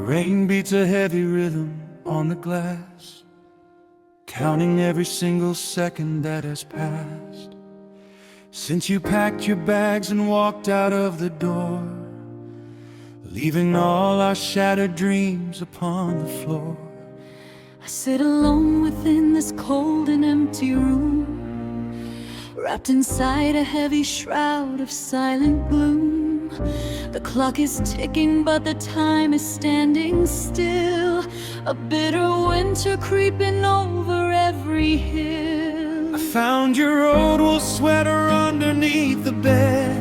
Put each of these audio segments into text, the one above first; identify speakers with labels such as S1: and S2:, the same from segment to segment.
S1: rain beats a heavy rhythm on the glass, counting every single second that has passed since you packed your bags and walked out of the door, leaving all our shattered dreams upon the floor.
S2: I sit alone within this cold and empty room, wrapped inside a heavy shroud of silent gloom. The clock is ticking, but the time is standing still, a bitter winter creeping over every hill.
S1: I found your old wool sweater underneath the bed,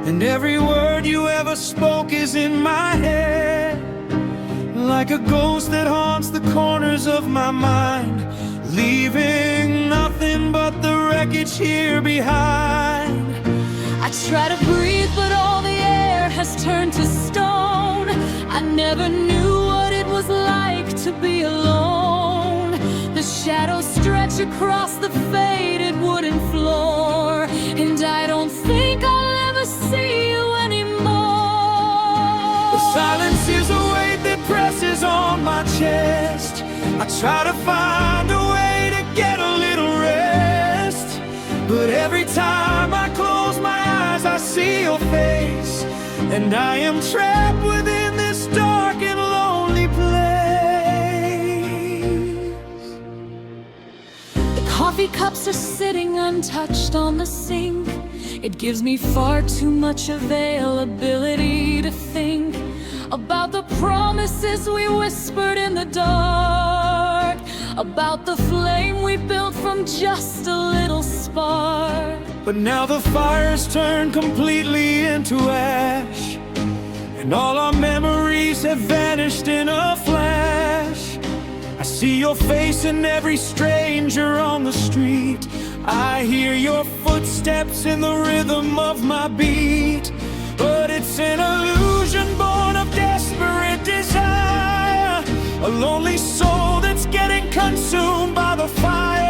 S1: and every word you ever spoke is in my head, like a ghost that haunts the corners of my mind, leaving nothing but the wreckage here behind.
S2: I try to breathe, but all the air has turned to stone. I never knew what it was like to be alone. The shadows stretch across the faded wooden floor, and I don't think I'll ever see you anymore.
S1: The silence is a weight that presses on my chest. I try to find a way to get a little rest, but every time I close my eyes I see your face, and I am trapped within this dark and lonely place.
S2: The coffee cups are sitting untouched on the sink. It gives me far too much availability to think about the promises we whispered in the dark, about the flame we built from just a little spark.
S1: But now the fire's turned completely into ash, and all our memories have vanished in a flash. I see your face in every stranger on the street. I hear your footsteps in the rhythm of my beat, but it's an illusion born of desperate desire, a lonely soul that's getting consumed by the fire.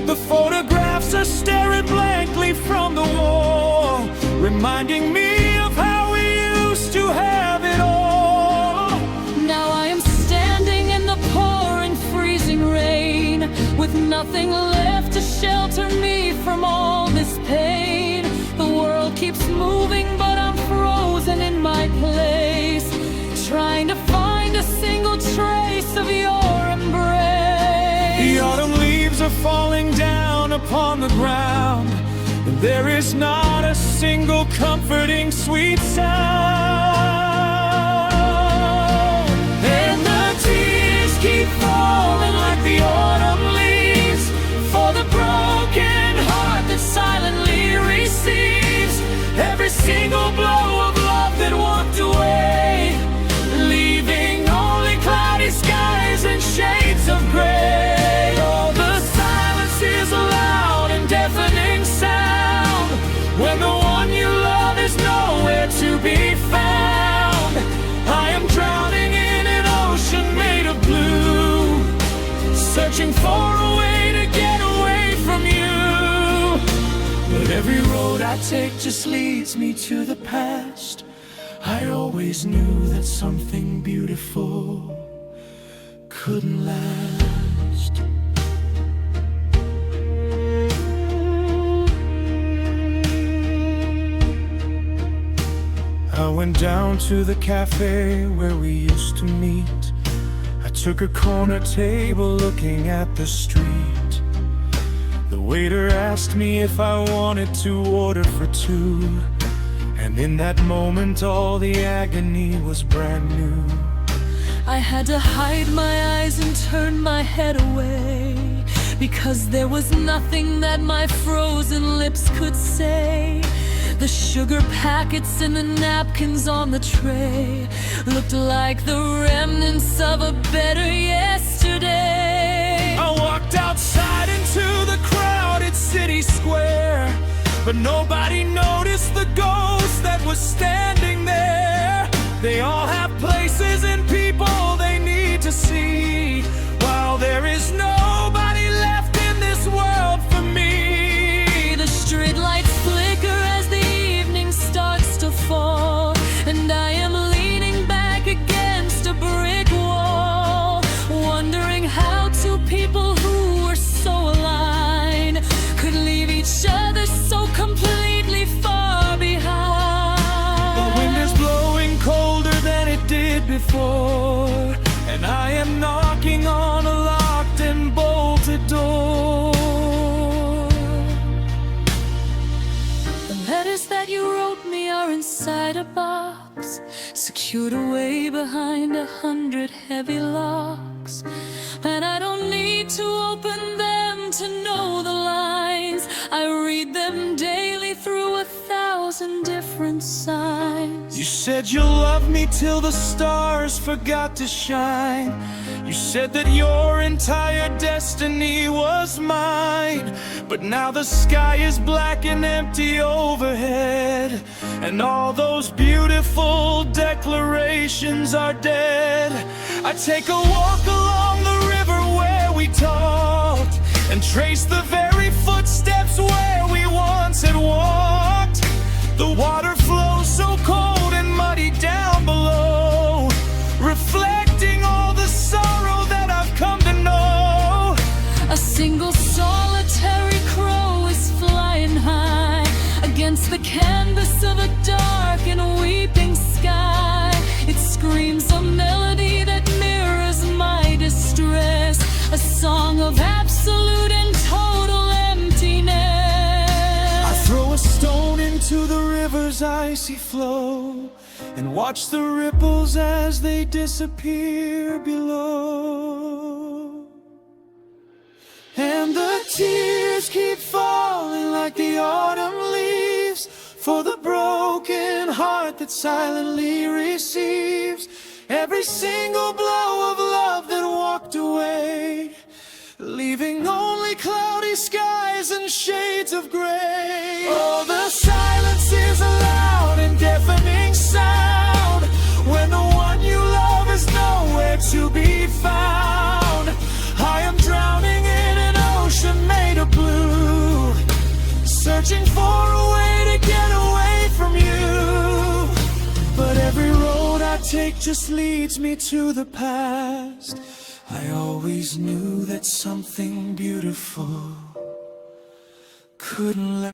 S1: The photographs are staring blankly from the wall, reminding me of how we used to have it all.
S2: Now I am standing in the pouring, freezing rain, with nothing left to shelter me from all this pain. The world keeps moving, but I'm frozen in my place, trying to find a single trace of your embrace.
S1: The autumn leaves are falling down upon the ground, and there is not a single comforting sweet sound. And the tears keep falling like the autumn leaves, for the broken heart that silently receives every single blow of love that walked away, leaving only cloudy skies and shades of gray. All the silence is a loud and deafening sound when the one you love is nowhere to be found. I am drowning in an ocean made of blue, searching for a way to get away from you. But every road I take just leads me to the past. I always knew that something beautiful couldn't last. I went down to the cafe where we used to meet. I took a corner table looking at the street. The waiter asked me if I wanted to order for two, and in that moment all the agony was brand new.
S2: I had to hide my eyes and turn my head away, because there was nothing that my frozen lips could say. The sugar packets and the napkins on the tray looked like the remnants of a better yesterday.
S1: I walked outside into the crowded city square, but nobody noticed the ghost that was standing there. They all have places and people they need to see, while there is nobody left in this world for me.
S2: The streetlights flicker as the evening starts to fall, and I am leaning back against each other so completely far behind.
S1: The wind is blowing colder than it did before, and I am knocking on a locked and bolted door.
S2: The letters that you wrote me are inside a box, secured away behind 100 heavy locks. And I don't need to open them to know the lines. I read them daily through 1,000 different signs.
S1: You said you'll love me till the stars forgot to shine. You said that your entire destiny was mine. But now the sky is black and empty overhead, and all those beautiful declarations are dead. I take a walk along the river where we talked, and trace the very footsteps where we once had walked. The water flows so cold and muddy down below, reflecting all the sorrow that I've come to know.
S2: A single solitary crow is flying high against the canvas of a dark and weeping sky. It screams a melody that mirrors my distress, a song of absolute and total emptiness.
S1: I throw a stone into the river's icy flow, and watch the ripples as they disappear below. And the tears keep falling like the autumn leaves, for the broken heart that silently receives every single blow of love that walked away, leaving only cloudy skies and shades of gray. Oh, the silence is a loud and deafening sound when the one you love is nowhere to be found. I am drowning in an ocean made of blue, searching for a way to get away from you. But every road I take just leads me to the past. I always knew that something beautiful couldn't let